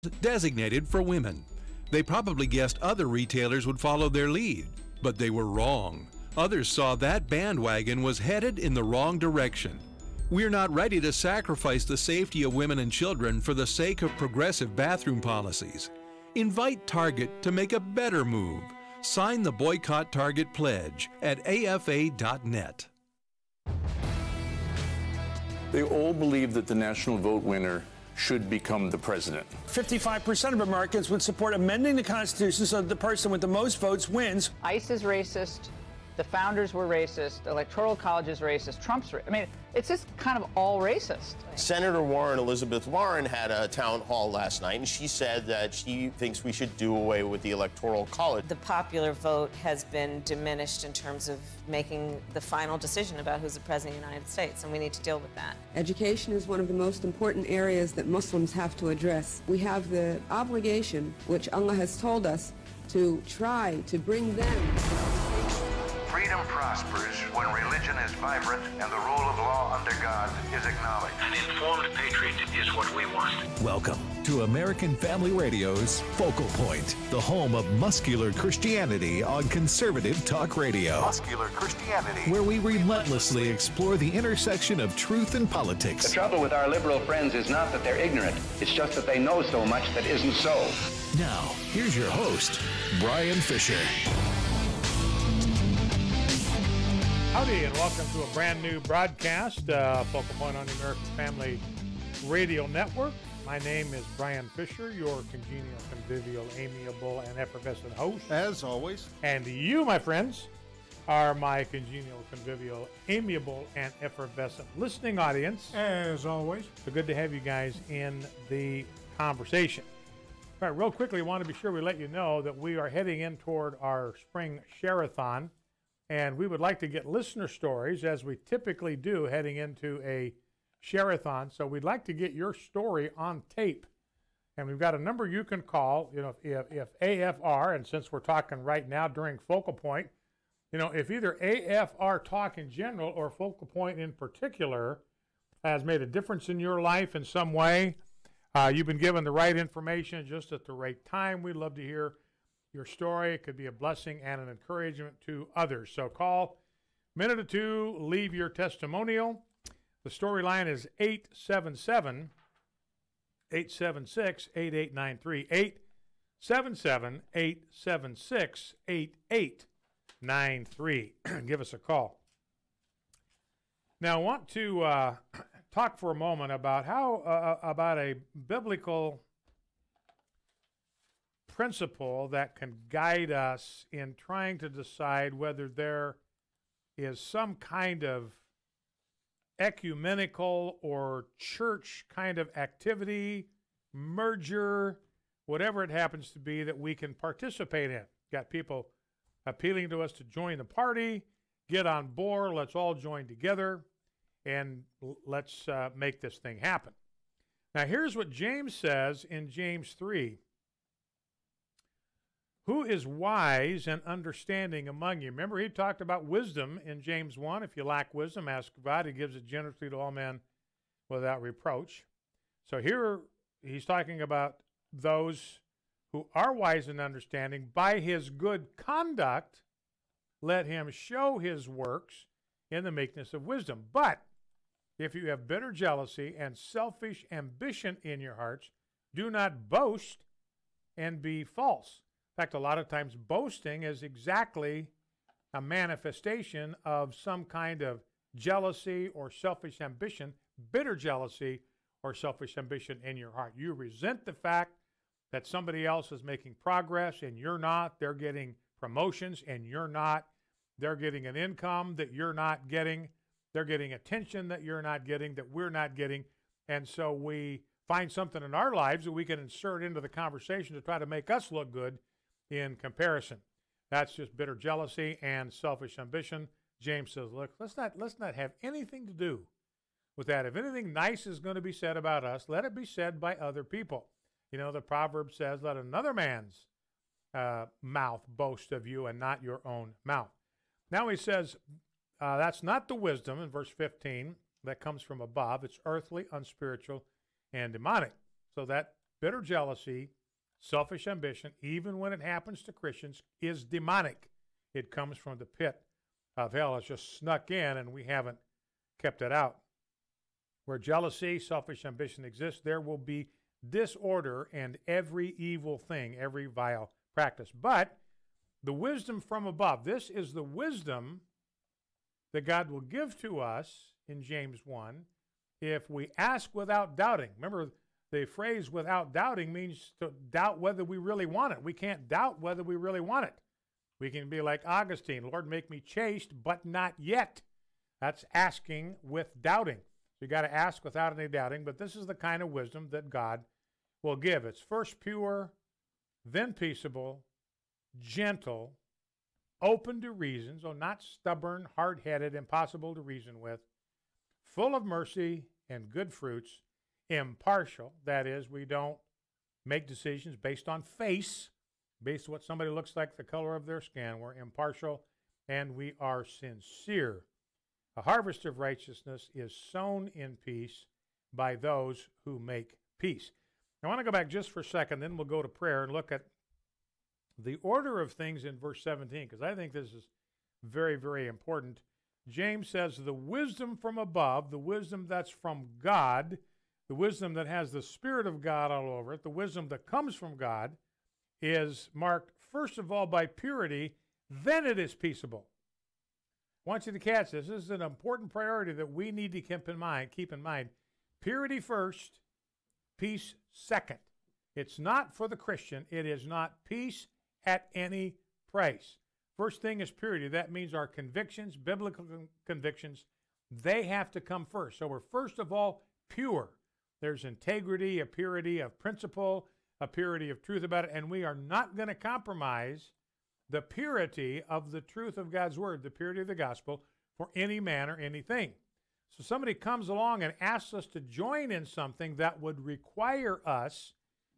designated for women. They probably guessed other retailers would follow their lead, but they were wrong. Others saw that bandwagon was headed in the wrong direction. We're not ready to sacrifice the safety of women and children for the sake of progressive bathroom policies. Invite Target to make a better move. Sign the Boycott Target Pledge at afa.net. They all believe that the national vote winner should become the president. 55% of Americans would support amending the Constitution so that the person with the most votes wins. ICE is racist. The founders were racist. The Electoral College is racist. Trump's I mean, it's just kind of all racist. Senator Warren, Elizabeth Warren, had a town hall last night, and she said that she thinks we should do away with the Electoral College. The popular vote has been diminished in terms of making the final decision about who's the president of the United States, and we need to deal with that. Education is one of the most important areas that Muslims have to address. We have the obligation, which Allah has told us, to try to bring them. Freedom prospers when religion is vibrant and the rule of law under God is acknowledged. An informed patriot is what we want. Welcome to American Family Radio's Focal Point, the home of muscular Christianity on conservative talk radio. Muscular Christianity. Where we relentlessly explore the intersection of truth and politics. The trouble with our liberal friends is not that they're ignorant. It's just that they know so much that isn't so. Now, here's your host, Brian Fisher. Howdy, and welcome to a brand new broadcast, Focal Point on the American Family Radio Network. My name is Brian Fisher, your congenial, convivial, amiable, and effervescent host. As always. And you, my friends, are my congenial, convivial, amiable, and effervescent listening audience. As always. So good to have you guys in the conversation. All right, real quickly, I want to be sure we let you know that we are heading in toward our spring share-a-thon. And we would like to get listener stories, as we typically do, heading into a share-a-thon. So we'd like to get your story on tape. And we've got a number you can call, if AFR, and since we're talking right now during Focal Point, if either AFR talk in general or Focal Point in particular has made a difference in your life in some way, you've been given the right information just at the right time, we'd love to hear your story. It could be a blessing and an encouragement to others. So call, minute or two, leave your testimonial. The storyline is 877-876-8893. 877-876-8893. Give us a call. Now, I want to talk for a moment about about a biblical principle that can guide us in trying to decide whether there is some kind of ecumenical or church kind of activity, merger, whatever it happens to be, that we can participate in. Got people appealing to us to join the party, get on board, let's all join together, and let's make this thing happen. Now, here's what James says in James 3. Who is wise and understanding among you? Remember, he talked about wisdom in James 1. If you lack wisdom, ask God. He gives it generously to all men without reproach. So here he's talking about those who are wise and understanding. By his good conduct, let him show his works in the meekness of wisdom. But if you have bitter jealousy and selfish ambition in your hearts, do not boast and be false. In fact, a lot of times boasting is exactly a manifestation of some kind of jealousy or selfish ambition, bitter jealousy or selfish ambition in your heart. You resent the fact that somebody else is making progress and you're not. They're getting promotions and you're not. They're getting an income that you're not getting. They're getting attention that you're not getting, that we're not getting. And so we find something in our lives that we can insert into the conversation to try to make us look good in comparison. That's just bitter jealousy and selfish ambition. James says, look, let's not have anything to do with that. If anything nice is going to be said about us, let it be said by other people. The proverb says, let another man's mouth boast of you and not your own mouth. Now he says, that's not the wisdom in verse 15 that comes from above. It's earthly, unspiritual, and demonic. So that bitter jealousy, selfish ambition, even when it happens to Christians, is demonic. It comes from the pit of hell. It's just snuck in, and we haven't kept it out. Where jealousy, selfish ambition exists, there will be disorder and every evil thing, every vile practice. But the wisdom from above, this is the wisdom that God will give to us in James 1 if we ask without doubting. Remember, the phrase without doubting means to doubt whether we really want it. We can't doubt whether we really want it. We can be like Augustine, Lord, make me chaste, but not yet. That's asking with doubting. So you got to ask without any doubting, but this is the kind of wisdom that God will give. It's first pure, then peaceable, gentle, open to reason, so not stubborn, hard-headed, impossible to reason with, full of mercy and good fruits, impartial, that is, we don't make decisions based on face, based on what somebody looks like, the color of their skin. We're impartial, and we are sincere. A harvest of righteousness is sown in peace by those who make peace. I want to go back just for a second, then we'll go to prayer and look at the order of things in verse 17, because I think this is very, very important. James says the wisdom from above, the wisdom that's from God, the wisdom that has the Spirit of God all over it, the wisdom that comes from God, is marked first of all by purity, then it is peaceable. I want you to catch this. This is an important priority that we need to keep in mind. Purity first, peace second. It's not for the Christian. It is not peace at any price. First thing is purity. That means our convictions, biblical convictions, they have to come first. So we're first of all pure. There's integrity, a purity of principle, a purity of truth about it, and we are not going to compromise the purity of the truth of God's word, the purity of the gospel, for any man or anything. So somebody comes along and asks us to join in something that would require us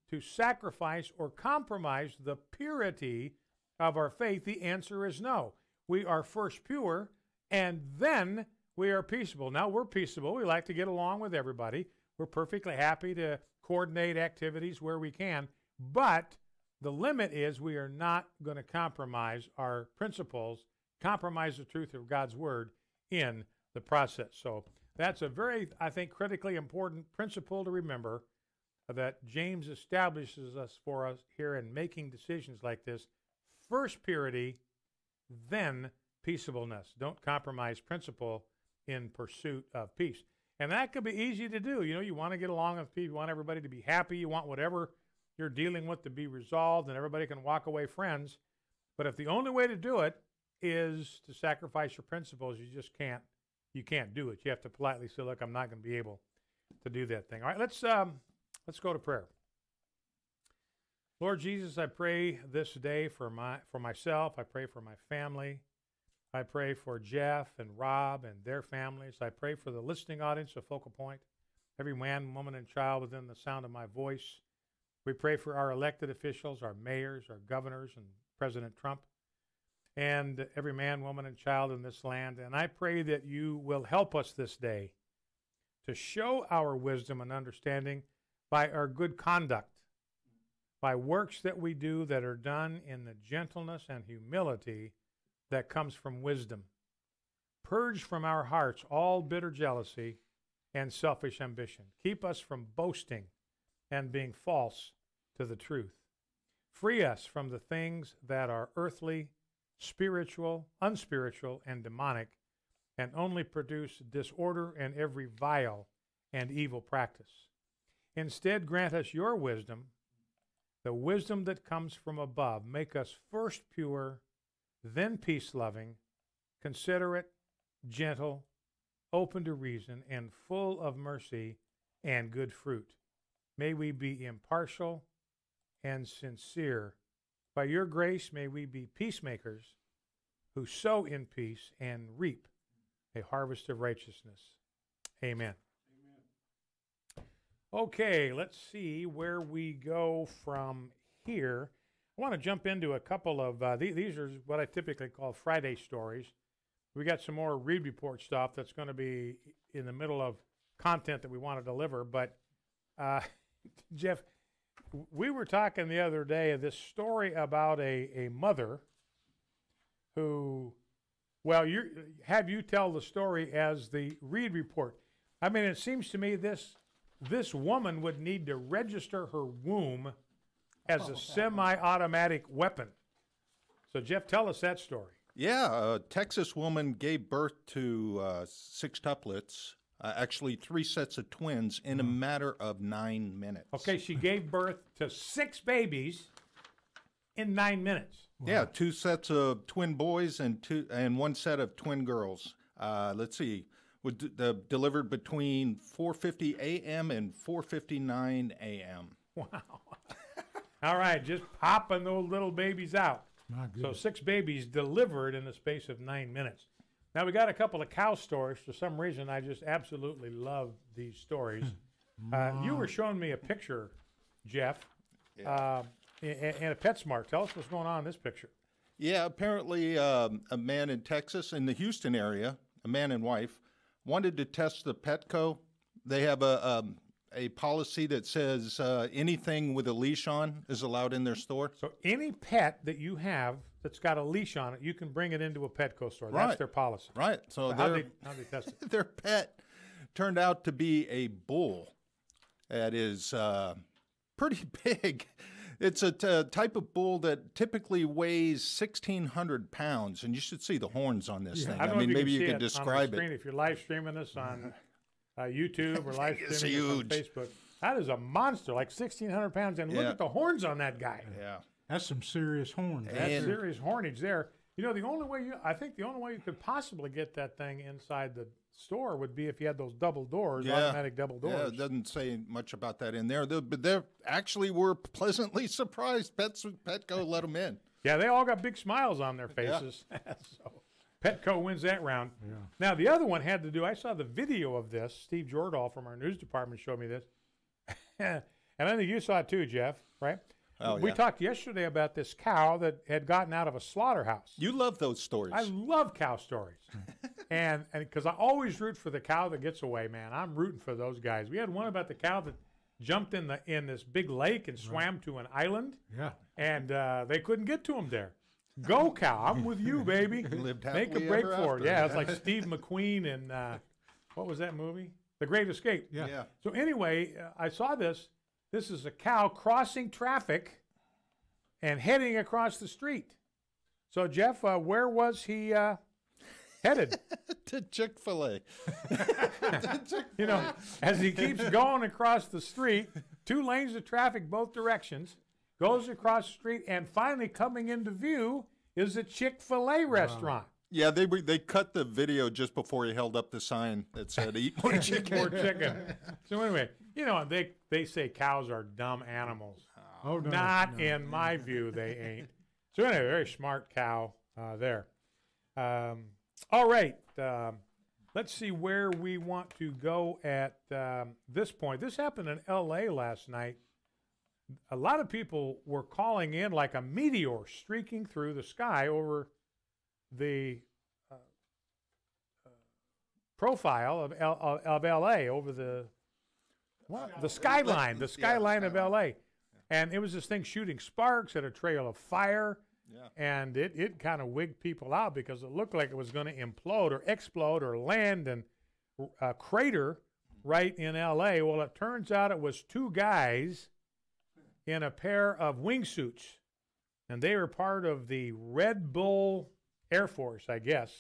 to sacrifice or compromise the purity of our faith. The answer is no. We are first pure, and then we are peaceable. Now, we're peaceable. We like to get along with everybody. We're perfectly happy to coordinate activities where we can, but the limit is we are not going to compromise our principles, compromise the truth of God's word in the process. So that's a very, I think, critically important principle to remember, that James establishes us for us here in making decisions like this. First purity, then peaceableness. Don't compromise principle in pursuit of peace. And that could be easy to do. You know, you want to get along with people, you want everybody to be happy, you want whatever you're dealing with to be resolved, and everybody can walk away friends. But if the only way to do it is to sacrifice your principles, you can't do it. You have to politely say, look, I'm not going to be able to do that thing. All right, let's go to prayer. Lord Jesus, I pray this day for myself. I pray for my family. I pray for Jeff and Rob and their families. I pray for the listening audience of Focal Point, every man, woman, and child within the sound of my voice. We pray for our elected officials, our mayors, our governors, and President Trump, and every man, woman, and child in this land. And I pray that you will help us this day to show our wisdom and understanding by our good conduct, by works that we do that are done in the gentleness and humility that comes from wisdom. Purge from our hearts all bitter jealousy and selfish ambition. Keep us from boasting and being false to the truth. Free us from the things that are earthly, spiritual, unspiritual, and demonic, and only produce disorder and every vile and evil practice. Instead, grant us your wisdom, the wisdom that comes from above. Make us first pure, then peace-loving, considerate, gentle, open to reason, and full of mercy and good fruit. May we be impartial and sincere. By your grace, may we be peacemakers who sow in peace and reap a harvest of righteousness. Amen. Okay, let's see where we go from here. I want to jump into a couple of, these are what I typically call Friday stories. We got some more Read Report stuff that's going to be in the middle of content that we want to deliver. But, Jeff, we were talking the other day of this story about a mother who, well, have you tell the story as the Reed report. I mean, it seems to me this woman would need to register her womb as a semi-automatic weapon. So, Jeff, tell us that story. Yeah, a Texas woman gave birth to 6 tuplets, actually 3 sets of twins, in a matter of 9 minutes. Okay, she gave birth to 6 babies in 9 minutes. Wow. Yeah, 2 sets of twin boys and 1 set of twin girls. Let's see, delivered between 4:50 a.m. and 4:59 a.m. Wow. All right, just popping those little babies out. So 6 babies delivered in the space of 9 minutes. Now, we got a couple of cow stories. For some reason, I just absolutely love these stories. You were showing me a picture, Jeff, in a PetSmart. Tell us what's going on in this picture. Yeah, apparently a man in Texas, in the Houston area, a man and wife, wanted to test the Petco. They have a policy that says anything with a leash on is allowed in their store. So any pet that you have that's got a leash on it, you can bring it into a Petco store. That's their policy. Right. So how they test it? Their pet turned out to be a bull that is pretty big. It's a type of bull that typically weighs 1,600 pounds, and you should see the horns on this thing. I mean, maybe you could describe it. If you're live streaming this on YouTube or live streaming on Facebook. That is a monster, like 1,600 pounds. And look at the horns on that guy. Yeah. That's some serious horns. That's serious hornage there. You know, the only way I think the only way you could possibly get that thing inside the store would be if you had those double doors, automatic double doors. Yeah, it doesn't say much about that in there. But they actually were pleasantly surprised. Petco let them in. Yeah, they all got big smiles on their faces. Yeah. So Petco wins that round. Yeah. Now, the other one had to do, I saw the video of this. Steve Jordahl from our news department showed me this. And I think you saw it too, Jeff, right? Oh, we talked yesterday about this cow that had gotten out of a slaughterhouse. You love those stories. I love cow stories. and because I always root for the cow that gets away, man. I'm rooting for those guys. We had one about the cow that jumped in this big lake and swam to an island. Yeah. And they couldn't get to him there. Go, cow. I'm with you, baby. Make a break for it. Yeah, it's like Steve McQueen in, what was that movie? The Great Escape. Yeah. So anyway, I saw this. This is a cow crossing traffic and heading across the street. So, Jeff, where was he headed? To Chick-fil-A. You know, as he keeps going across the street, 2 lanes of traffic both directions, goes across the street, and finally coming into view is a Chick-fil-A restaurant. Yeah, they cut the video just before he held up the sign that said, eat more chicken. More chicken. So anyway, you know, they say cows are dumb animals. Oh, no. Not in my view, they ain't. So anyway, very smart cow there. All right. Let's see where we want to go at this point. This happened in L.A. last night. A lot of people were calling in like a meteor streaking through the sky over the profile of L.A., over the skyline, of L.A. And it was this thing shooting sparks at a trail of fire, and it kind of wigged people out because it looked like it was going to implode or explode or land and crater right in L.A. Well, it turns out it was 2 guys in a pair of wingsuits, and they were part of the Red Bull Air Force, I guess.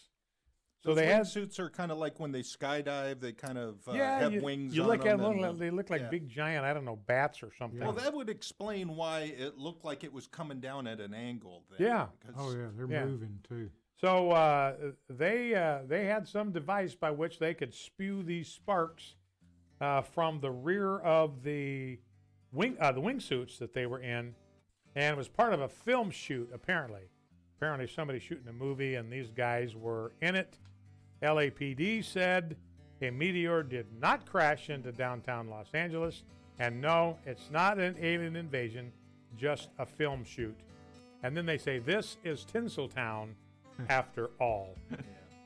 So they had suits are kind of like when they skydive. They kind of have wings. You on look them at them; they look like big, giant, I don't know, bats or something. Well, that would explain why it looked like it was coming down at an angle. Then, yeah. Oh yeah, they're moving too. So they had some device by which they could spew these sparks from the rear of the wingsuits that they were in, and it was part of a film shoot. Apparently somebody shooting a movie, and these guys were in it. LAPD said a meteor did not crash into downtown Los Angeles, and no, it's not an alien invasion, just a film shoot. And then they say this is Tinseltown after all.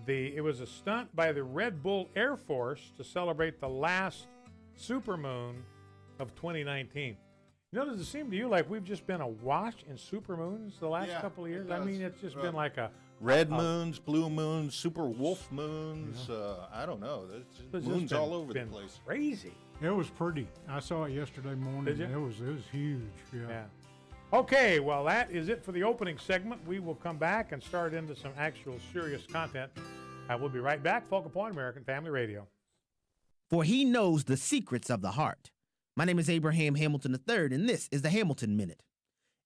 It was a stunt by the Red Bull Air Force to celebrate the last supermoon of 2019. You know, does it seem to you like we've just been awash in supermoons the last couple of years? I mean, it's just been like a red moons, blue moons, super wolf moons. I don't know. There's moons all over the place. Crazy. It was pretty. I saw it yesterday morning. Did you? It was huge. Yeah. Okay, well, that is it for the opening segment. We will come back and start into some actual serious content. We'll be right back. Focal Point, American Family Radio. For he knows the secrets of the heart. My name is Abraham Hamilton III, and this is the Hamilton Minute.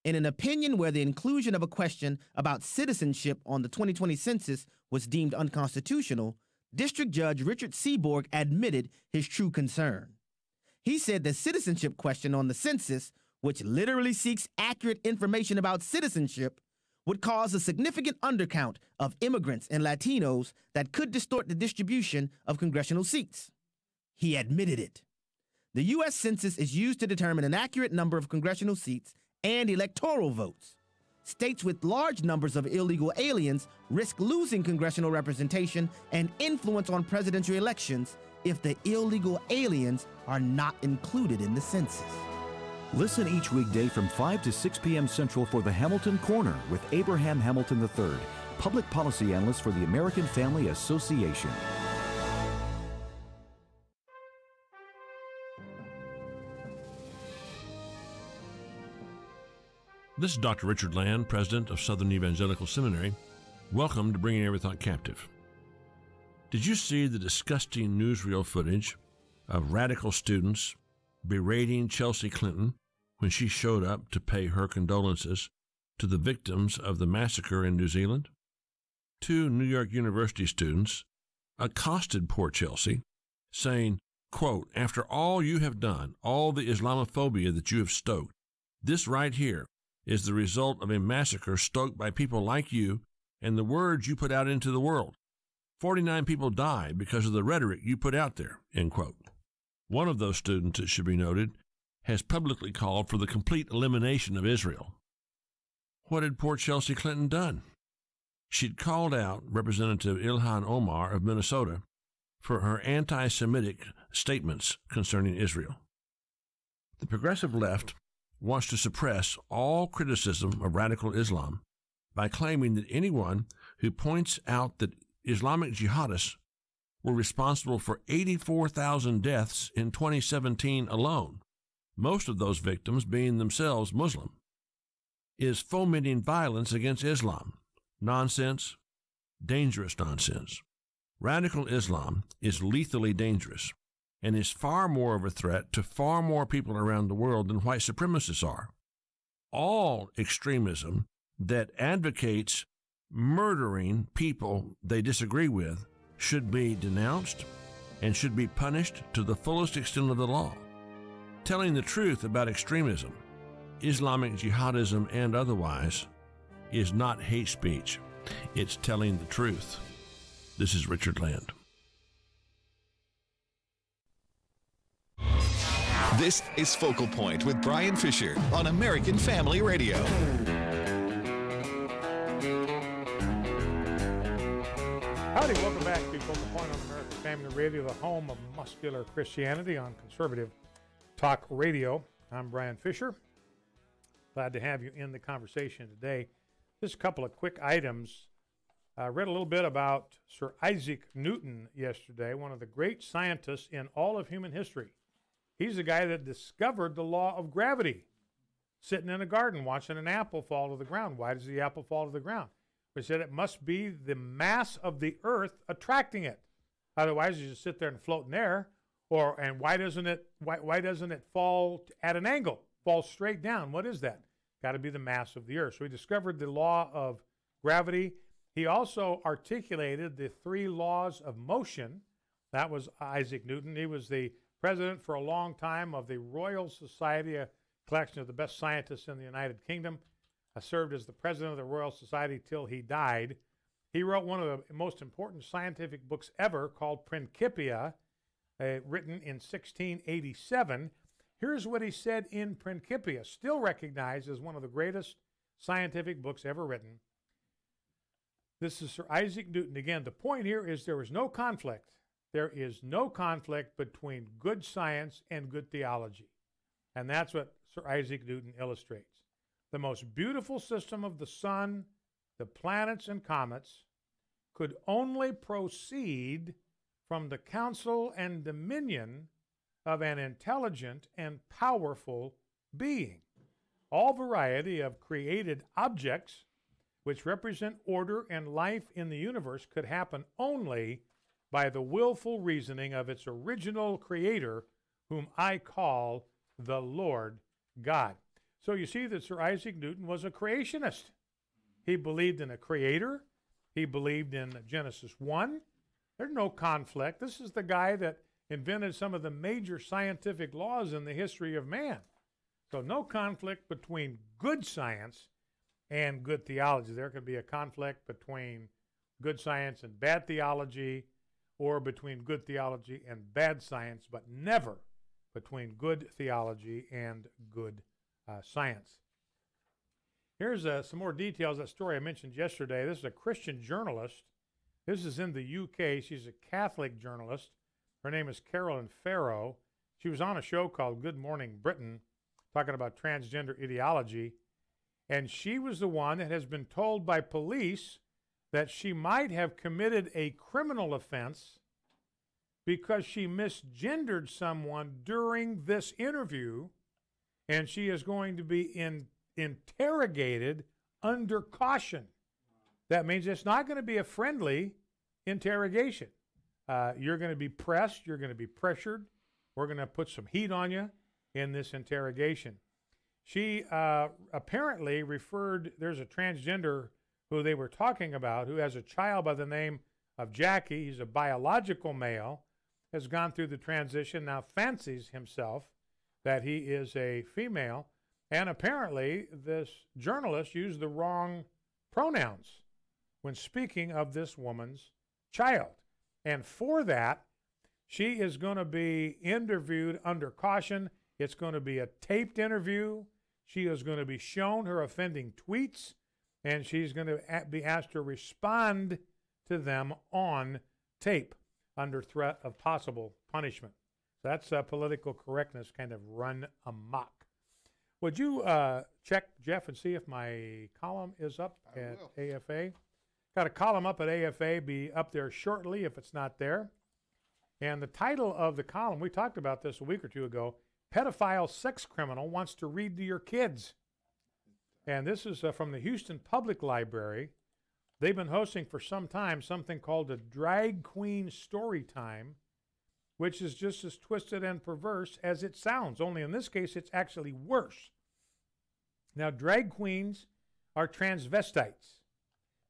In an opinion where the inclusion of a question about citizenship on the 2020 census was deemed unconstitutional, District Judge Richard Seaborg admitted his true concern. He said the citizenship question on the census, which literally seeks accurate information about citizenship, would cause a significant undercount of immigrants and Latinos that could distort the distribution of congressional seats. He admitted it. The U.S. Census is used to determine an accurate number of congressional seats and electoral votes. States with large numbers of illegal aliens risk losing congressional representation and influence on presidential elections if the illegal aliens are not included in the census. Listen each weekday from 5 to 6 p.m. Central for the Hamilton Corner with Abraham Hamilton III, Public Policy Analyst for the American Family Association. This is Dr. Richard Land, President of Southern Evangelical Seminary. Welcome to Bringing Every Thought Captive. Did you see the disgusting newsreel footage of radical students berating Chelsea Clinton when she showed up to pay her condolences to the victims of the massacre in New Zealand? 2 New York University students accosted poor Chelsea, saying, quote, "After all you have done, all the Islamophobia that you have stoked, this right here is the result of a massacre stoked by people like you and the words you put out into the world. 49 people died because of the rhetoric you put out there," end quote. One of those students, it should be noted, has publicly called for the complete elimination of Israel. What had poor Chelsea Clinton done? She'd called out Representative Ilhan Omar of Minnesota for her anti-Semitic statements concerning Israel. The progressive left wants to suppress all criticism of radical Islam by claiming that anyone who points out that Islamic jihadists were responsible for 84,000 deaths in 2017 alone, most of those victims being themselves Muslim, is fomenting violence against Islam. Nonsense, dangerous nonsense. Radical Islam is lethally dangerous and is far more of a threat to far more people around the world than white supremacists are. All extremism that advocates murdering people they disagree with should be denounced and should be punished to the fullest extent of the law. Telling the truth about extremism, Islamic jihadism and otherwise, is not hate speech. It's telling the truth. This is Richard Land. This is Focal Point with Brian Fisher on American Family Radio. Howdy, welcome back to Focal Point on American Family Radio, the home of muscular Christianity on conservative talk radio. I'm Brian Fisher. Glad to have you in the conversation today. Just a couple of quick items. I read a little bit about Sir Isaac Newton yesterday, one of the great scientists in all of human history. He's the guy that discovered the law of gravity, sitting in a garden watching an apple fall to the ground. Why does the apple fall to the ground? We said it must be the mass of the earth attracting it. Otherwise, you just sit there and float in air. And why doesn't it fall at an angle, fall straight down? What is that? Got to be the mass of the earth. So he discovered the law of gravity. He also articulated the 3 laws of motion. That was Isaac Newton. He was the president for a long time of the Royal Society, a collection of the best scientists in the United Kingdom. Served as the president of the Royal Society till he died. He wrote one of the most important scientific books ever called Principia, written in 1687. Here's what he said in Principia, still recognized as one of the greatest scientific books ever written. This is Sir Isaac Newton. Again, the point here is there is no conflict. There is no conflict between good science and good theology. And that's what Sir Isaac Newton illustrates. The most beautiful system of the sun, the planets, and comets could only proceed from the counsel and dominion of an intelligent and powerful being. All variety of created objects which represent order and life in the universe could happen only by the willful reasoning of its original creator, whom I call the Lord God. So you see that Sir Isaac Newton was a creationist. He believed in a creator. He believed in Genesis 1. There's no conflict. This is the guy that invented some of the major scientific laws in the history of man. So no conflict between good science and good theology. There can be a conflict between good science and bad theology, or between good theology and bad science, but never between good theology and good science. Here's some more details of that story I mentioned yesterday. This is a Christian journalist. This is in the UK. She's a Catholic journalist. Her name is Carolyn Farrow. She was on a show called Good Morning Britain, talking about transgender ideology. And she was the one that has been told by police that she might have committed a criminal offense because she misgendered someone during this interview, and she is going to be interrogated under caution. That means it's not going to be a friendly interrogation. You're going to be pressed. You're going to be pressured. We're going to put some heat on you in this interrogation. She apparently referred, there's a transgender who they were talking about who has a child by the name of Jackie. He's a biological male, has gone through the transition, now fancies himself that he is a female. And apparently this journalist used the wrong pronouns when speaking of this woman's child. And for that, she is going to be interviewed under caution. It's going to be a taped interview. She is going to be shown her offending tweets, and she's going to be asked to respond to them on tape under threat of possible punishment. That's political correctness kind of run amok. Would you check, Jeff, and see if my column is up at AFA? Got a column up at AFA, be up there shortly if it's not there. And the title of the column, we talked about this a week or two ago, Pedophile Sex Criminal Wants to Read to Your Kids. And this is from the Houston Public Library. They've been hosting for some time something called a Drag Queen Story Time, which is just as twisted and perverse as it sounds, only in this case it's actually worse. Now, drag queens are transvestites.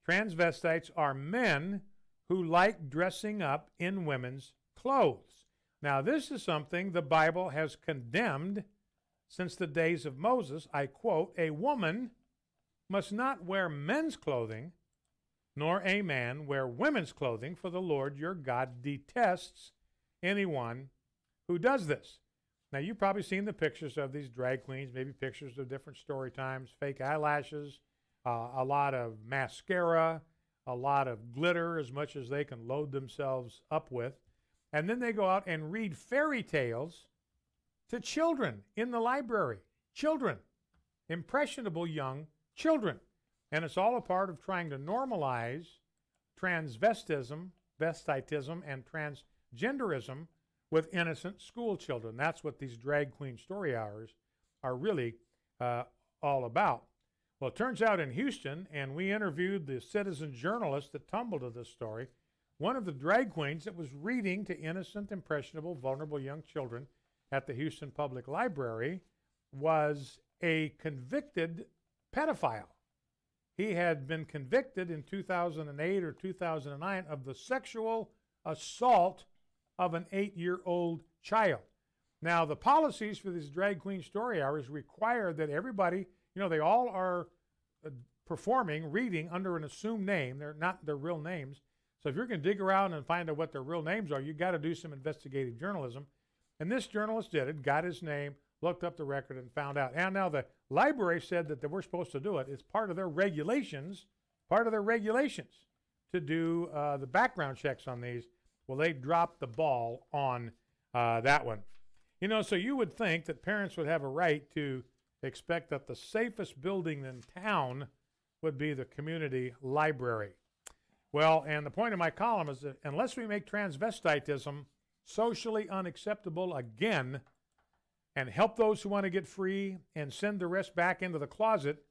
Transvestites are men who like dressing up in women's clothes. Now, this is something the Bible has condemned since the days of Moses. I quote, "A woman must not wear men's clothing, nor a man wear women's clothing, for the Lord your God detests anyone who does this." Now, you've probably seen the pictures of these drag queens, maybe pictures of different story times, fake eyelashes, a lot of mascara, a lot of glitter, as much as they can load themselves up with. And then they go out and read fairy tales to children in the library. Children, impressionable young children. And it's all a part of trying to normalize transvestitism, and transgenderism with innocent school children. That's what these drag queen story hours are really all about. Well, it turns out in Houston, and we interviewed the citizen journalist that tumbled to this story, one of the drag queens that was reading to innocent, impressionable, vulnerable young children at the Houston Public Library was a convicted pedophile. He had been convicted in 2008 or 2009 of the sexual assault of an 8-year-old child. Now, the policies for these drag queen story hours require that everybody, they all are performing, reading under an assumed name. They're not their real names. So if you're going to dig around and find out what their real names are, you got to do some investigative journalism. And this journalist did it, got his name, looked up the record, and found out. And now the library said that they were supposed to do it. It's part of their regulations, to do the background checks on these. Well, they dropped the ball on that one. So you would think that parents would have a right to expect that the safest building in town would be the community library. Well, and the point of my column is that unless we make transvestitism socially unacceptable again and help those who want to get free and send the rest back into the closet,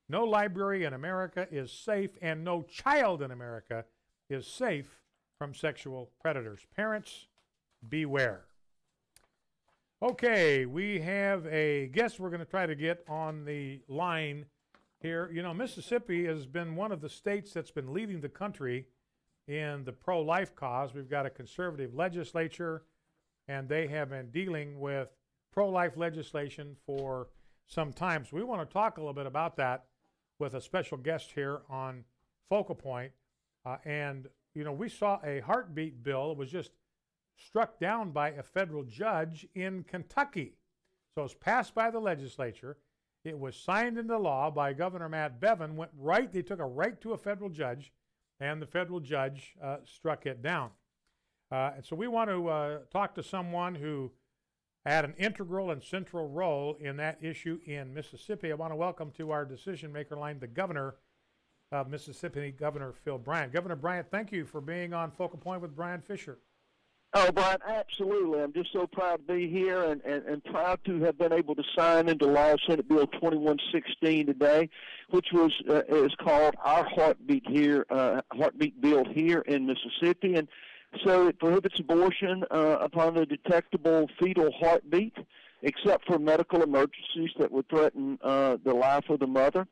no library in America is safe, and no child in America is safe from sexual predators. Parents, beware. Okay, we have a guest we're going to try to get on the line here. You know, Mississippi has been one of the states that's been leading the country in the pro-life cause. We've got a conservative legislature, and they have been dealing with pro-life legislation for some time. So we want to talk a little bit about that with a special guest here on Focal Point. And, you know, we saw a heartbeat bill that was just struck down by a federal judge in Kentucky. So it was passed by the legislature. It was signed into law by Governor Matt Bevin. They took a right to a federal judge, and the federal judge struck it down. And so we want to talk to someone who had an integral and central role in that issue in Mississippi. I want to welcome to our decision-maker line the governor of Mississippi, Governor Phil Bryant. Governor Bryant, thank you for being on Focal Point with Brian Fisher. Oh, Brian, absolutely. I'm just so proud to be here and proud to have been able to sign into law Senate Bill 2116 today, which is called our heartbeat bill here in Mississippi. And so it prohibits abortion upon the detectable fetal heartbeat, except for medical emergencies that would threaten the life of the mother.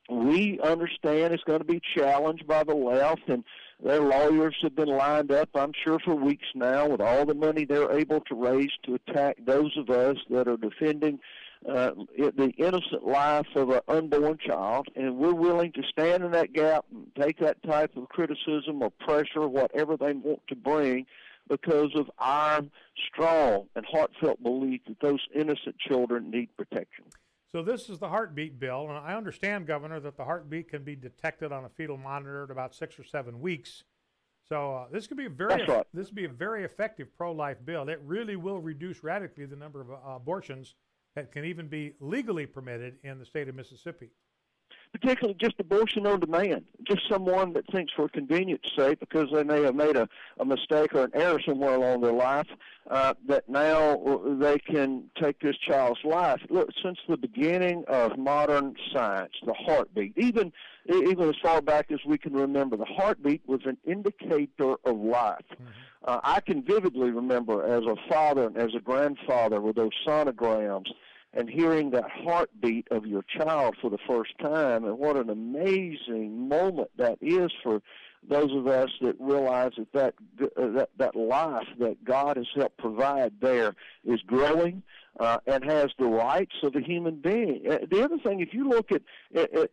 We understand it's going to be challenged by the left, and their lawyers have been lined up, I'm sure, for weeks now with all the money they're able to raise to attack those of us that are defending the innocent life of an unborn child. And we're willing to stand in that gap and take that type of criticism or pressure, whatever they want to bring, because of our strong and heartfelt belief that those innocent children need protection. So this is the heartbeat bill, and I understand, Governor, that the heartbeat can be detected on a fetal monitor at about 6 or 7 weeks. So this could be this would be a very effective pro-life bill. It really will reduce radically the number of abortions that can even be legally permitted in the state of Mississippi. Particularly just abortion on demand, just someone that thinks for convenience sake, because they may have made a mistake or an error somewhere along their life, that now they can take this child's life. Look, since the beginning of modern science, the heartbeat, even as far back as we can remember, the heartbeat was an indicator of life. Mm-hmm. I can vividly remember as a father and as a grandfather with those sonograms, and hearing that heartbeat of your child for the first time, and what an amazing moment that is for those of us that realize that life that God has helped provide there is growing and has the rights of a human being. The other thing, if you look at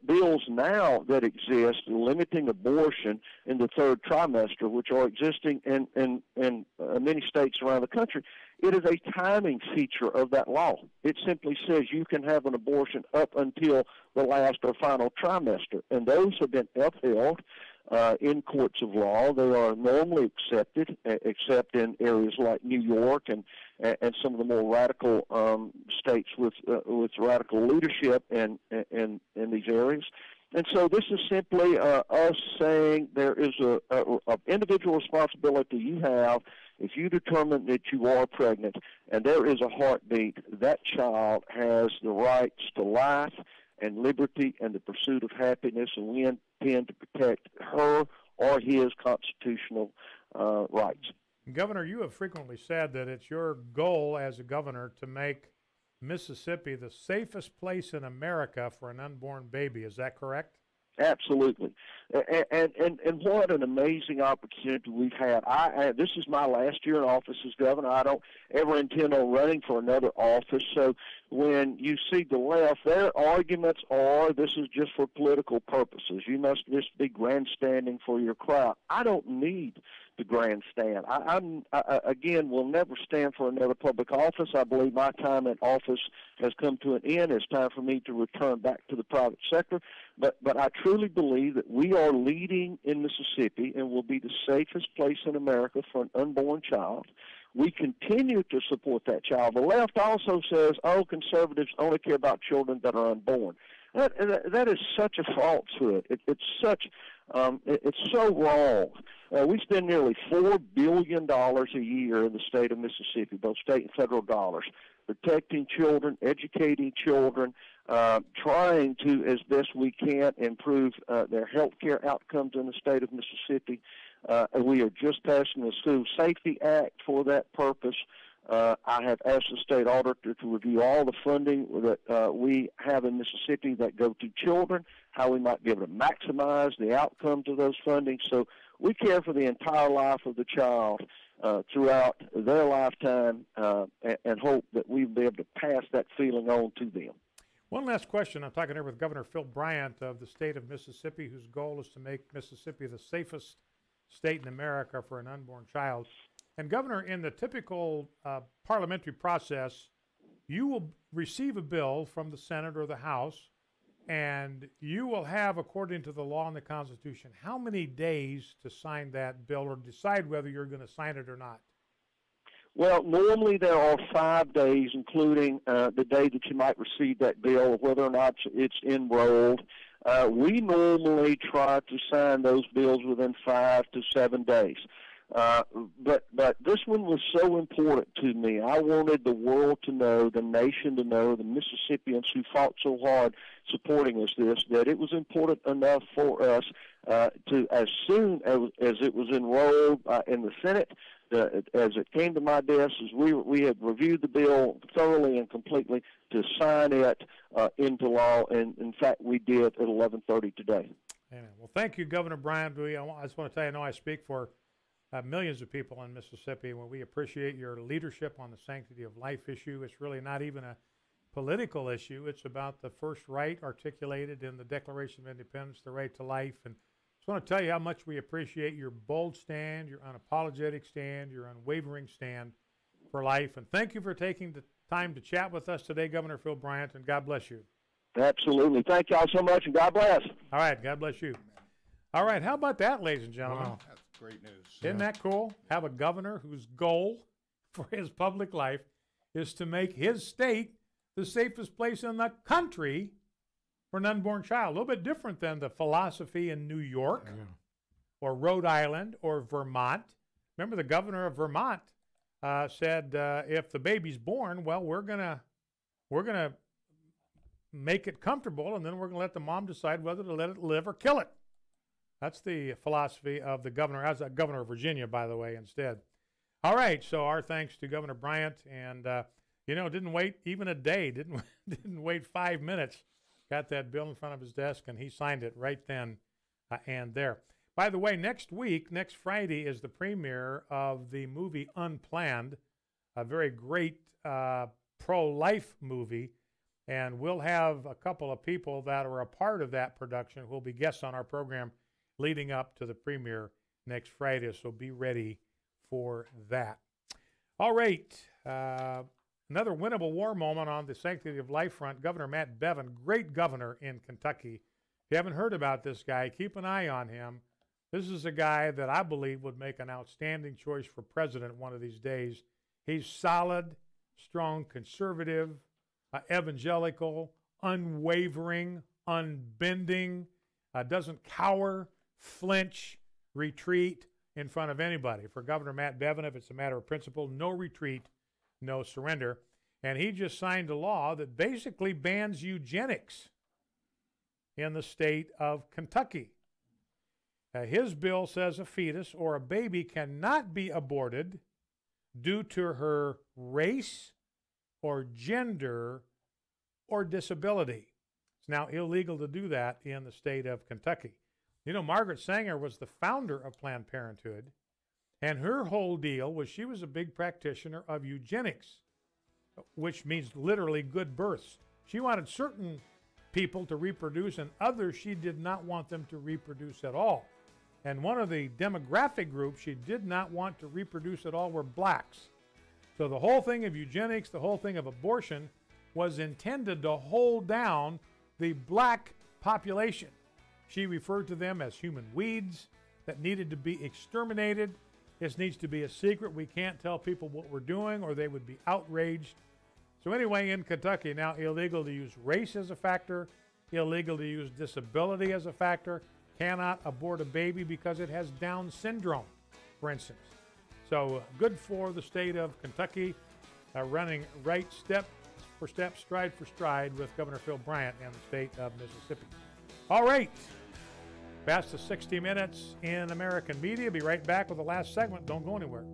bills now that exist limiting abortion in the third trimester, which are existing in many states around the country, it is a timing feature of that law. It simply says you can have an abortion up until the last or final trimester, and those have been upheld in courts of law. They are normally accepted, except in areas like New York and some of the more radical states with radical leadership in these areas. And so this is simply us saying there is a individual responsibility you have. If you determine that you are pregnant and there is a heartbeat, that child has the rights to life and liberty and the pursuit of happiness, and we intend to protect her or his constitutional rights. Governor, you have frequently said that it's your goal as a governor to make Mississippi the safest place in America for an unborn baby. Is that correct? Absolutely, and what an amazing opportunity we've had. This is my last year in office as governor. I don't ever intend on running for another office. So when you see the left, their arguments are this is just for political purposes. You must just be grandstanding for your crowd. I don't need the grandstand. I again, will never stand for another public office. I believe my time in office has come to an end. It's time for me to return back to the private sector. But I truly believe that we are leading in Mississippi and will be the safest place in America for an unborn child. we continue to support that child. The left also says, oh, conservatives only care about children that are unborn. That is such a falsehood. It's so wrong. We spend nearly $4 billion a year in the state of Mississippi, both state and federal dollars, protecting children, educating children, trying to, as best we can, improve their health care outcomes in the state of Mississippi. We are just passing the School Safety Act for that purpose. I have asked the state auditor to review all the funding that we have in Mississippi that go to children, how we might be able to maximize the outcomes of those funding. So we care for the entire life of the child throughout their lifetime and hope that we'll be able to pass that feeling on to them. One last question. I'm talking here with Governor Phil Bryant of the state of Mississippi, whose goal is to make Mississippi the safest state in America for an unborn child. And Governor, in the typical parliamentary process, you will receive a bill from the Senate or the House, and you will have, according to the law and the Constitution, how many days to sign that bill or decide whether you're going to sign it or not? Well, normally there are 5 days, including the day that you might receive that bill, whether or not it's enrolled. We normally try to sign those bills within 5 to 7 days. But this one was so important to me. I wanted the world to know, the nation to know, the Mississippians who fought so hard supporting us that it was important enough for us to, as soon as it was enrolled in the Senate, as it came to my desk, as we had reviewed the bill thoroughly and completely to sign it into law, and in fact we did at 11:30 today. Amen. Well, thank you, Governor Bryant. I just want to tell you, I know I speak for millions of people in Mississippi. When we appreciate your leadership on the sanctity of life issue, it's really not even a political issue. It's about the first right articulated in the Declaration of Independence, the right to life. And I just want to tell you how much we appreciate your bold stand, your unapologetic stand, your unwavering stand for life. And thank you for taking the time to chat with us today, Governor Phil Bryant, and God bless you. Absolutely. Thank y'all so much, and God bless. All right. God bless you. All right. How about that, ladies and gentlemen? Wow, that's great news. Isn't that cool? Have a governor whose goal for his public life is to make his state the safest place in the country for an unborn child. A little bit different than the philosophy in New York or Rhode Island or Vermont. Remember, the governor of Vermont said, if the baby's born, well, we're gonna make it comfortable, and then we're gonna let the mom decide whether to let it live or kill it. That's the philosophy of the governor, as a governor of Virginia, by the way, instead. All right, so our thanks to Governor Bryant, and didn't wait even a day, didn't wait 5 minutes. Got that bill in front of his desk, and he signed it right then and there. By the way, next Friday, is the premiere of the movie Unplanned, a very great pro-life movie, and we'll have a couple of people that are a part of that production who will be guests on our program leading up to the premiere next Friday, so be ready for that. All right, another winnable war moment on the sanctity of life front. Governor Matt Bevin, great governor in Kentucky. If you haven't heard about this guy, keep an eye on him. This is a guy that I believe would make an outstanding choice for president one of these days. He's solid, strong, conservative, evangelical, unwavering, unbending, doesn't cower, flinch, retreat in front of anybody. For Governor Matt Bevin, if it's a matter of principle, no retreat, no surrender. And he just signed a law that basically bans eugenics in the state of Kentucky. His bill says a fetus or a baby cannot be aborted due to her race or gender or disability. It's now illegal to do that in the state of Kentucky. You know, Margaret Sanger was the founder of Planned Parenthood, and her whole deal was she was a big practitioner of eugenics, which means literally good births. She wanted certain people to reproduce, and others she did not want them to reproduce at all. And one of the demographic groups she did not want to reproduce at all were blacks. So the whole thing of eugenics, the whole thing of abortion was intended to hold down the black population. She referred to them as human weeds that needed to be exterminated. This needs to be a secret. We can't tell people what we're doing or they would be outraged. So anyway, in Kentucky, now illegal to use race as a factor, illegal to use disability as a factor, cannot abort a baby because it has Down syndrome, for instance. So good for the state of Kentucky, running right step for step, stride for stride with Governor Phil Bryant and the state of Mississippi. All right. Past the 60 minutes in American media. Be right back with the last segment. Don't go anywhere.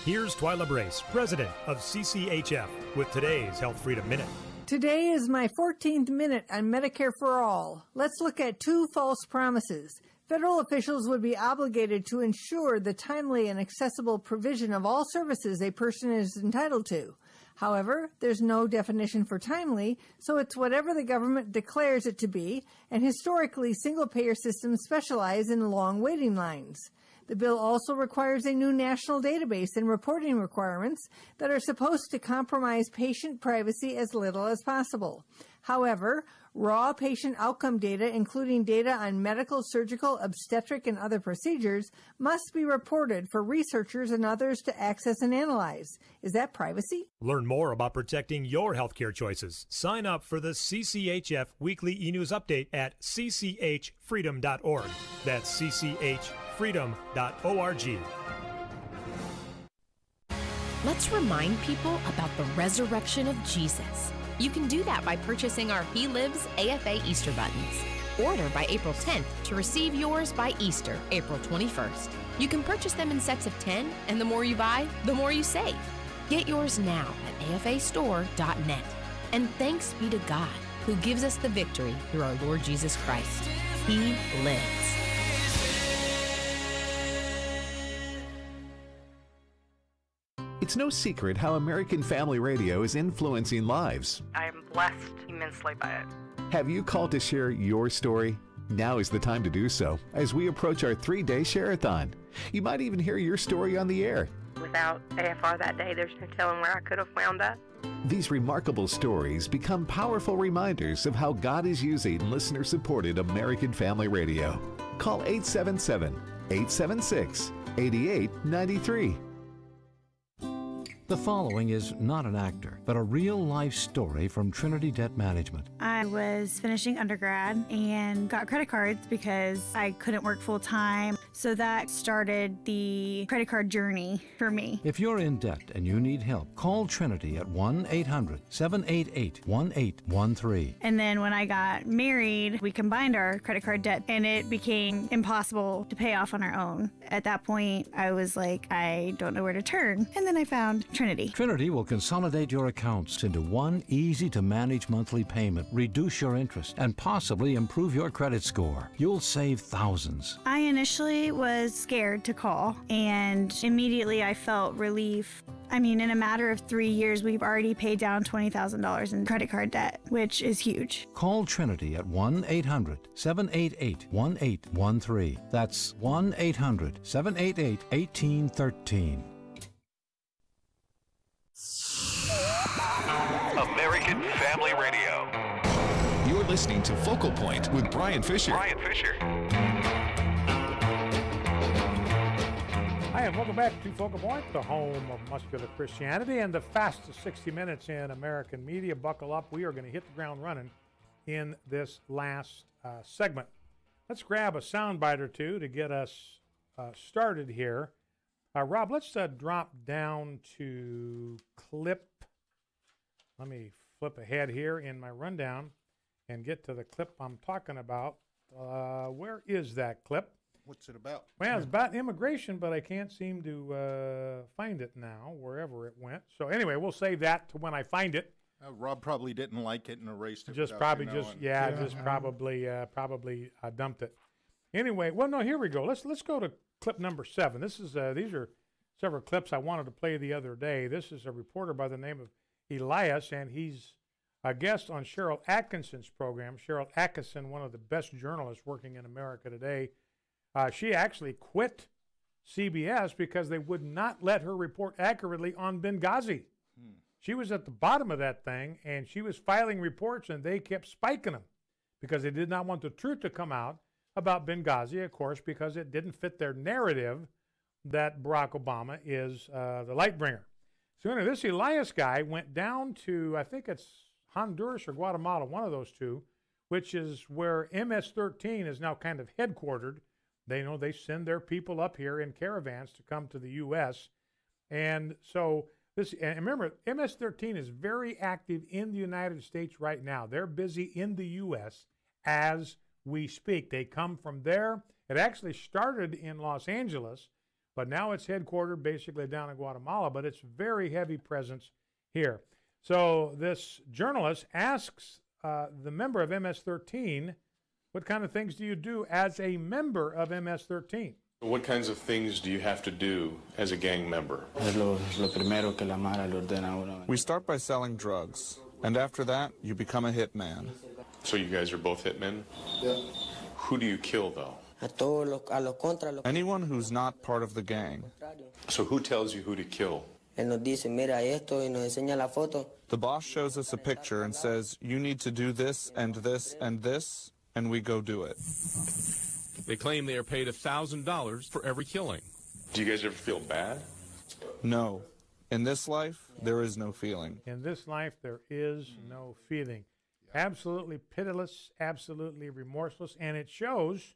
Here's Twyla Brace, president of CCHF, with today's Health Freedom Minute. Today is my 14th minute on Medicare for All. Let's look at two false promises. Federal officials would be obligated to ensure the timely and accessible provision of all services a person is entitled to. However, there's no definition for timely, so it's whatever the government declares it to be, and historically, single-payer systems specialize in long waiting lines. The bill also requires a new national database and reporting requirements that are supposed to compromise patient privacy as little as possible. However, raw patient outcome data, including data on medical, surgical, obstetric, and other procedures, must be reported for researchers and others to access and analyze. Is that privacy? Learn more about protecting your healthcare choices. Sign up for the CCHF Weekly E-News Update at cchfreedom.org. That's cchfreedom.org. Let's remind people about the resurrection of Jesus. You can do that by purchasing our He Lives AFA Easter buttons. Order by April 10th to receive yours by Easter, April 21st. You can purchase them in sets of 10, and the more you buy, the more you save. Get yours now at afastore.net. And thanks be to God, who gives us the victory through our Lord Jesus Christ. He lives. It's no secret how American Family Radio is influencing lives. I am blessed immensely by it. Have you called to share your story? Now is the time to do so as we approach our 3-day share-a-thon. You might even hear your story on the air. Without AFR that day, there's no telling where I could have wound up. These remarkable stories become powerful reminders of how God is using listener-supported American Family Radio. Call 877-876-8893. The following is not an actor, but a real-life story from Trinity Debt Management. I was finishing undergrad and got credit cards because I couldn't work full-time, so that started the credit card journey for me. If you're in debt and you need help, call Trinity at 1-800-788-1813. And then when I got married, we combined our credit card debt, and it became impossible to pay off on our own. At that point, I was like, I don't know where to turn. And then I found Trinity. Trinity will consolidate your accounts into one easy-to-manage monthly payment, reduce your interest, and possibly improve your credit score. You'll save thousands. I initially was scared to call, and immediately I felt relief. I mean, in a matter of 3 years, we've already paid down $20,000 in credit card debt, which is huge. Call Trinity at 1-800-788-1813. That's 1-800-788-1813. American Family Radio. You're listening to Focal Point with Brian Fisher. Hi, and welcome back to Focal Point, the home of muscular Christianity and the fastest 60 minutes in American media. Buckle up. We are going to hit the ground running in this last segment. Let's grab a soundbite or two to get us started here. Rob, let's drop down to clip. Let me flip ahead here in my rundown and get to the clip I'm talking about. Where is that clip? What's it about? Well, it's about immigration, but I can't seem to find it now, wherever it went. So anyway, we'll save that to when I find it. Rob probably didn't like it and erased it. Just probably dumped it. Anyway, well, no, here we go. Let's go to clip number 7. This is these are several clips I wanted to play the other day. This is a reporter by the name of Elias, and he's a guest on Cheryl Atkinson's program. Cheryl Atkinson, one of the best journalists working in America today. She actually quit CBS because they would not let her report accurately on Benghazi. She was at the bottom of that thing, and she was filing reports, and they kept spiking them because they did not want the truth to come out about Benghazi, of course, because it didn't fit their narrative that Barack Obama is the light bringer. So anyway, this Elias guy went down to, I think it's Honduras or Guatemala, one of those two, which is where MS-13 is now kind of headquartered. They send their people up here in caravans to come to the U.S. And so and remember, MS-13 is very active in the United States right now. They're busy in the U.S. as we speak. They come from there. It actually started in Los Angeles, but now it's headquartered basically down in Guatemala, but it's very heavy presence here. So this journalist asks the member of MS-13, what kind of things do you do as a member of MS-13? What kinds of things do you have to do as a gang member? We start by selling drugs, and after that, you become a hitman. So you guys are both hitmen? Yeah. Who do you kill, though? Anyone who's not part of the gang. So who tells you who to kill? The boss shows us a picture and says, you need to do this and this and this, and we go do it. They claim they are paid $1,000 for every killing. Do you guys ever feel bad? No. In this life, there is no feeling. In this life, there is no feeling. Absolutely pitiless, absolutely remorseless, and it shows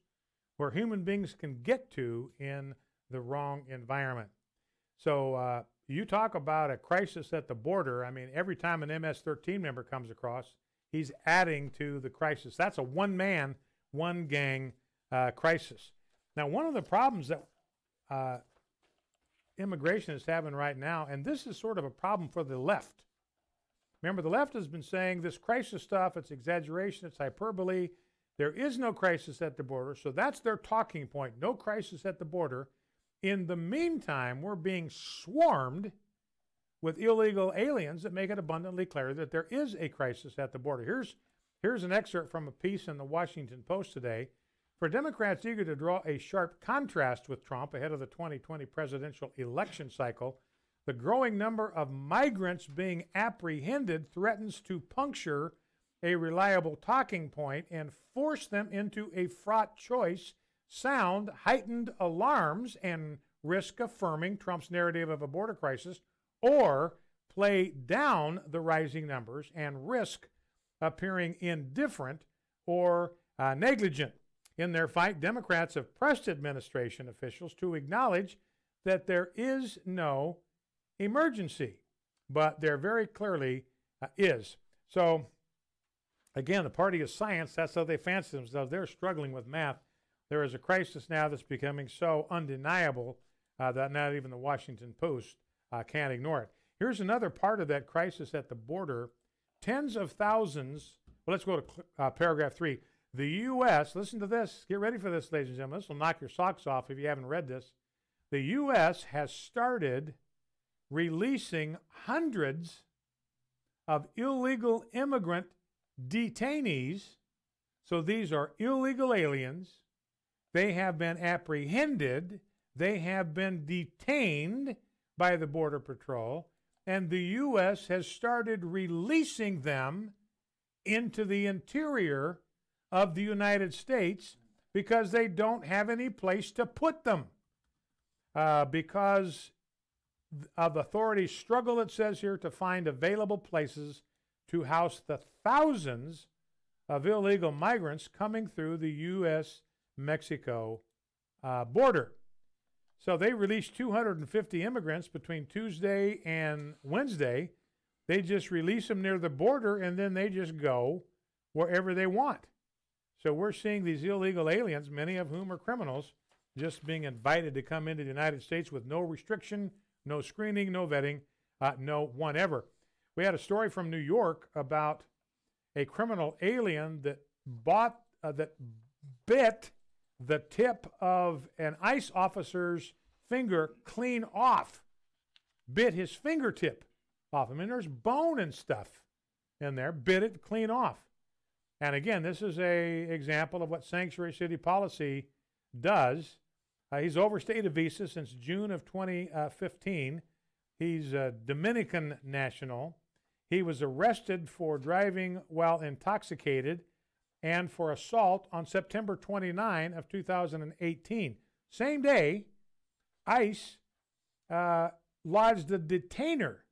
where human beings can get to in the wrong environment. So you talk about a crisis at the border. I mean, every time an MS-13 member comes across, he's adding to the crisis. That's a one-man, one-gang crisis. Now, one of the problems that immigration is having right now, and this is sort of a problem for the left. Remember, the left has been saying this crisis stuff, it's exaggeration, it's hyperbole. There is no crisis at the border, so that's their talking point. No crisis at the border. In the meantime, we're being swarmed with illegal aliens that make it abundantly clear that there is a crisis at the border. Here's an excerpt from a piece in the Washington Post today. For Democrats eager to draw a sharp contrast with Trump ahead of the 2020 presidential election cycle, the growing number of migrants being apprehended threatens to puncture a reliable talking point and force them into a fraught choice, sound heightened alarms, and risk affirming Trump's narrative of a border crisis, or play down the rising numbers and risk appearing indifferent or negligent. In their fight, Democrats have pressed administration officials to acknowledge that there is no emergency, but there very clearly is. So, again, the party of science, that's how they fancy themselves. They're struggling with math. There is a crisis now that's becoming so undeniable that not even the Washington Post can't ignore it. Here's another part of that crisis at the border. Tens of thousands, well, let's go to paragraph 3. The U.S., listen to this, get ready for this, ladies and gentlemen. This will knock your socks off if you haven't read this. The U.S. has started releasing hundreds of illegal immigrant detainees. So these are illegal aliens. They have been apprehended. They have been detained by the Border Patrol. And the U.S. has started releasing them into the interior of the United States because they don't have any place to put them. Because of authorities' struggle, it says here, to find available places to house the thousands of illegal migrants coming through the U.S.-Mexico border. So they released 250 immigrants between Tuesday and Wednesday. They just release them near the border, and then they just go wherever they want. So we're seeing these illegal aliens, many of whom are criminals, just being invited to come into the United States with no restriction, no screening, no vetting, no whatever. We had a story from New York about a criminal alien that bit the tip of an ICE officer's finger clean off, bit his fingertip off. I mean, there's bone and stuff in there, bit it clean off. And again, this is an example of what sanctuary city policy does. He's overstayed a visa since June of 2015. He's a Dominican national. He was arrested for driving while intoxicated and for assault on September 29 of 2018. Same day, ICE lodged a detainer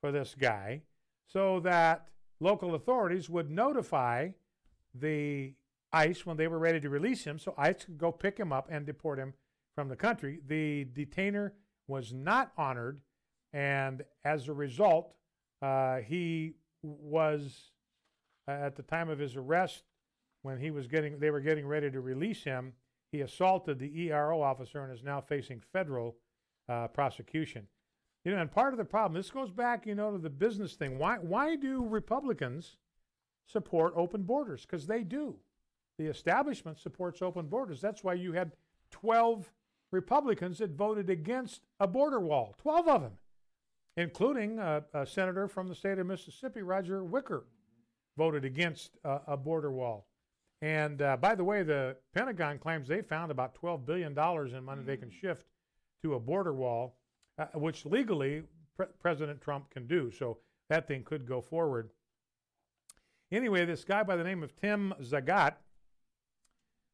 for this guy so that local authorities would notify the ICE when they were ready to release him, so ICE could go pick him up and deport him from the country. The detainer was not honored, and as a result, he was, at the time of his arrest, when they were getting ready to release him, he assaulted the ERO officer and is now facing federal prosecution. And part of the problem, this goes back, to the business thing. Why do Republicans support open borders? Because they do. The establishment supports open borders. That's why you had 12 Republicans that voted against a border wall, 12 of them, including a senator from the state of Mississippi, Roger Wicker, voted against a border wall. And by the way, the Pentagon claims they found about $12 billion in money they can shift to a border wall, which legally President Trump can do. So that thing could go forward. Anyway, this guy by the name of Tim Zagat,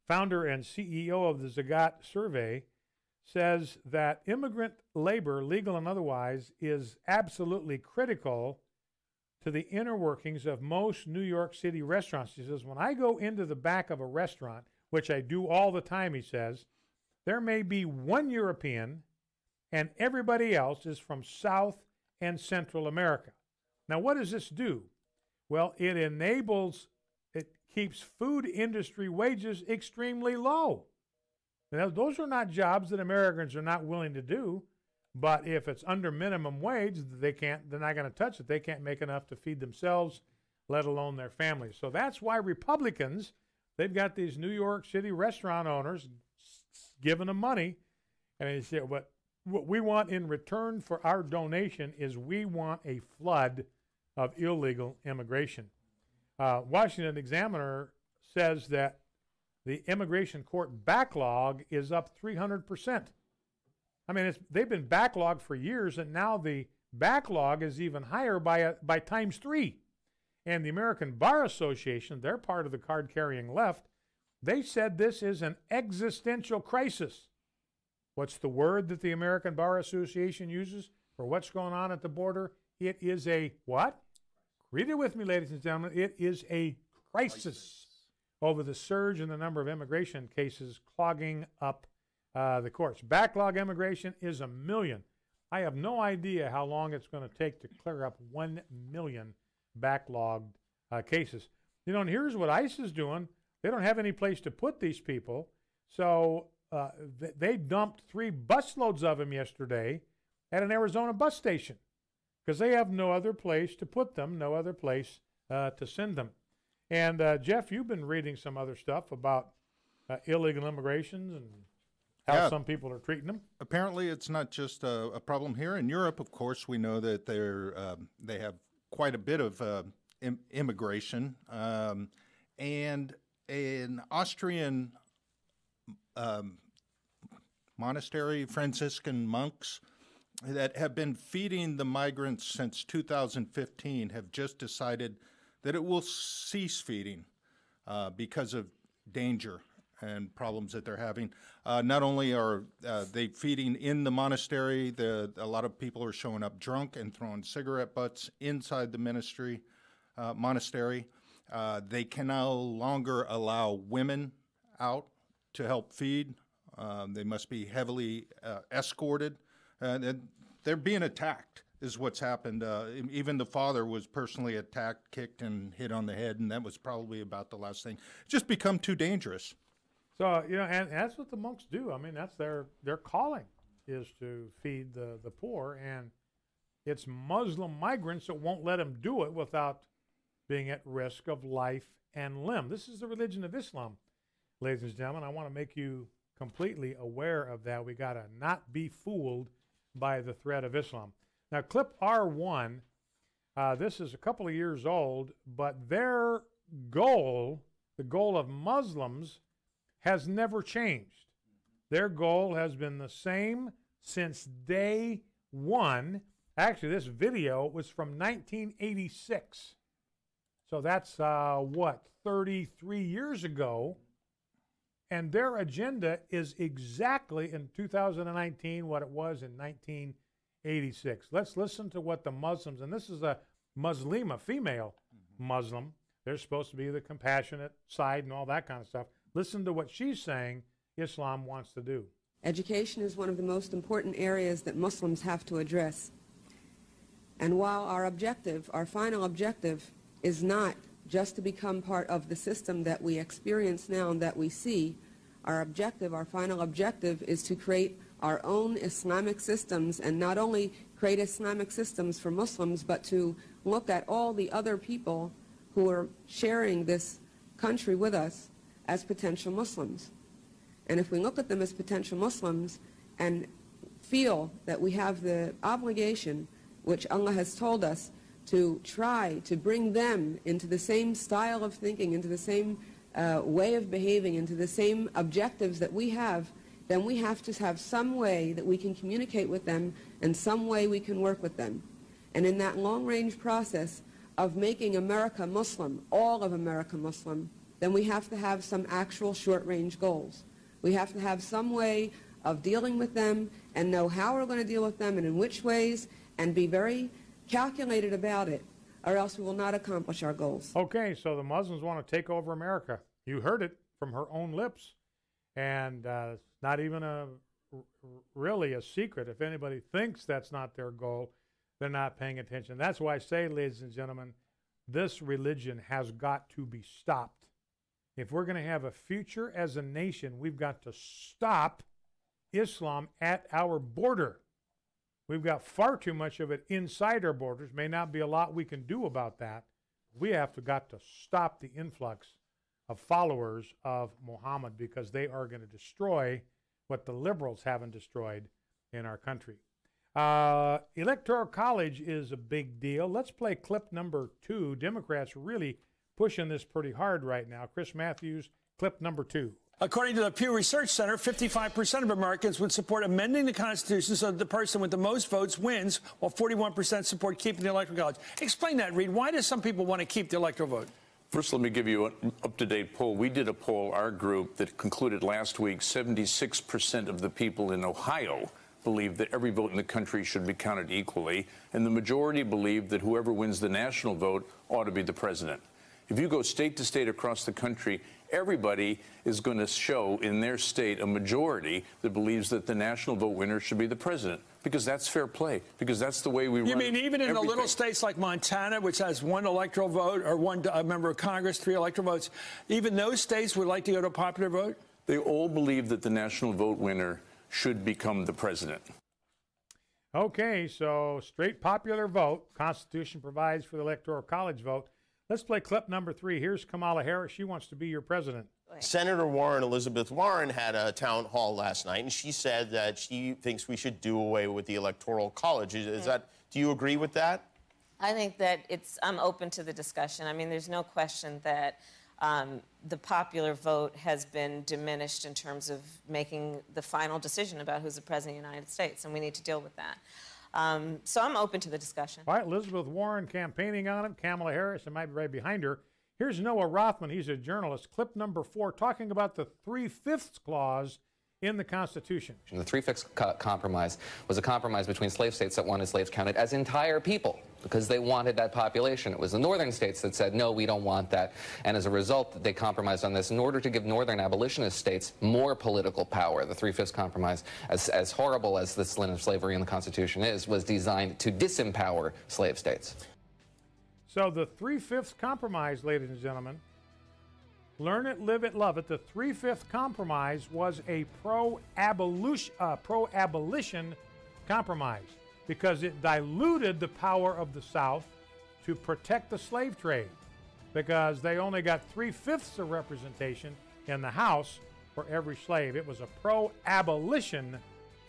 founder and CEO of the Zagat Survey, says that immigrant labor, legal and otherwise, is absolutely critical to the inner workings of most New York City restaurants. He says, when I go into the back of a restaurant, which I do all the time, he says, there may be one European and everybody else is from South and Central America. Now, what does this do? Well, it keeps food industry wages extremely low. Now, those are not jobs that Americans are not willing to do, but if it's under minimum wage, they're not going to touch it. They can't make enough to feed themselves, let alone their families. So that's why Republicans, they've got these New York City restaurant owners giving them money, and they say, what we want in return for our donation is we want a flood of illegal immigration. Washington Examiner says that the immigration court backlog is up 300%. I mean, they've been backlogged for years, and now the backlog is even higher by times 3. And the American Bar Association, they're part of the card-carrying left, they said this is an existential crisis. What's the word that the American Bar Association uses for what's going on at the border? It is a what? Read it with me, ladies and gentlemen. It is a crisis over the surge in the number of immigration cases clogging up the courts. Backlog immigration is 1 million. I have no idea how long it's going to take to clear up 1 million backlogged cases. And here's what ICE is doing. They don't have any place to put these people, so they dumped 3 busloads of them yesterday at an Arizona bus station because they have no other place to put them, no other place to send them. And Jeff, you've been reading some other stuff about illegal immigrations and how some people are treating them. Apparently, it's not just a problem here. In Europe, of course, we know that they have quite a bit of immigration. And an Austrian monastery, Franciscan monks that have been feeding the migrants since 2015 have just decided that it will cease feeding because of danger and problems that they're having. Not only are they feeding in the monastery, a lot of people are showing up drunk and throwing cigarette butts inside the monastery. They can no longer allow women out to help feed. They must be heavily escorted. They're being attacked is what's happened. Even the father was personally attacked, kicked, and hit on the head, and that was probably about the last thing. It's just become too dangerous. So, and that's what the monks do. I mean, that's their calling, is to feed the poor, and it's Muslim migrants that won't let them do it without being at risk of life and limb. This is the religion of Islam, ladies and gentlemen. I want to make you completely aware of that. We got to not be fooled by the threat of Islam. Now, clip R1, this is a couple of years old, but their goal, the goal of Muslims, has never changed. Their goal has been the same since day one. Actually, this video was from 1986. So that's, 33 years ago. And their agenda is exactly in 2019 what it was in 1986. Let's listen to what the Muslims, and this is a Muslima, female Muslim. They're supposed to be the compassionate side and all that kind of stuff. Listen to what she's saying Islam wants to do. Education is one of the most important areas that Muslims have to address. And while our objective, our final objective, is not just to become part of the system that we experience now and that we see, our objective, our final objective, is to create our own Islamic systems, and not only create Islamic systems for Muslims, but to look at all the other people who are sharing this country with us as potential Muslims. And if we look at them as potential Muslims and feel that we have the obligation, which Allah has told us, to try to bring them into the same style of thinking, into the same way of behaving, into the same objectives that we have, then we have to have some way that we can communicate with them and some way we can work with them. And in that long-range process of making America Muslim, all of America Muslim, then we have to have some actual short-range goals. We have to have some way of dealing with them and know how we're going to deal with them and in which ways, and be very calculated about it, or else we will not accomplish our goals. Okay, so the Muslims want to take over America. You heard it from her own lips. And it's not even really a secret. If anybody thinks that's not their goal, they're not paying attention. That's why I say, ladies and gentlemen, this religion has got to be stopped. If we're going to have a future as a nation, we've got to stop Islam at our border. We've got far too much of it inside our borders. May not be a lot we can do about that. We have got to stop the influx of followers of Muhammad, because they are going to destroy what the liberals haven't destroyed in our country. Electoral college is a big deal. Let's play clip number 2. Democrats are really pushing this pretty hard right now. Chris Matthews, clip number 2. According to the Pew Research Center, 55% of Americans would support amending the Constitution so that the person with the most votes wins, while 41% support keeping the Electoral College. Explain that, Reed. Why do some people want to keep the electoral vote? First, let me give you an up-to-date poll. We did a poll, our group, that concluded last week 76% of the people in Ohio believe that every vote in the country should be counted equally, and the majority believe that whoever wins the national vote ought to be the president. If you go state to state across the country, everybody is going to show in their state a majority that believes that the national vote winner should be the president, because that's fair play, because that's the way we run. You mean even in everything. the little states like Montana, which has one electoral vote or one member of Congress, 3 electoral votes, even those states would like to go to a popular vote? They all believe that the national vote winner should become the president. Okay, so straight popular vote. Constitution provides for the Electoral College vote. Let's play clip number 3. Here's Kamala Harris. She wants to be your president. Senator Warren, Elizabeth Warren, had a town hall last night, and she said that she thinks we should do away with the Electoral College. Is that? Do you agree with that? I think that I'm open to the discussion. I mean, there's no question that the popular vote has been diminished in terms of making the final decision about who's the president of the United States, and we need to deal with that. So I'm open to the discussion. All right, Elizabeth Warren campaigning on him. Kamala Harris, I might be right behind her. Here's Noah Rothman. He's a journalist. Clip number 4, talking about the 3/5 clause in the Constitution. The 3/5 compromise was a compromise between slave states that wanted slaves counted as entire people because they wanted that population. It was the northern states that said, no, we don't want that. And as a result, they compromised on this in order to give northern abolitionist states more political power. The 3/5 compromise, as horrible as this line of slavery in the Constitution is, was designed to disempower slave states. So the 3/5 compromise, ladies and gentlemen, learn it, live it, love it. The 3/5 compromise was a pro-abolition compromise because it diluted the power of the South to protect the slave trade, because they only got 3/5 of representation in the House for every slave. It was a pro-abolition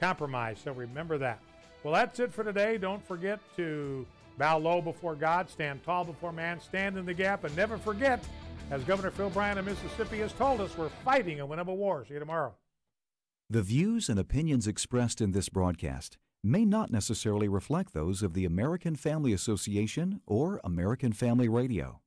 compromise, so remember that. Well, that's it for today. Don't forget to bow low before God, stand tall before man, stand in the gap, and never forget, as Governor Phil Bryant of Mississippi has told us, we're fighting a winnable war. See you tomorrow. The views and opinions expressed in this broadcast may not necessarily reflect those of the American Family Association or American Family Radio.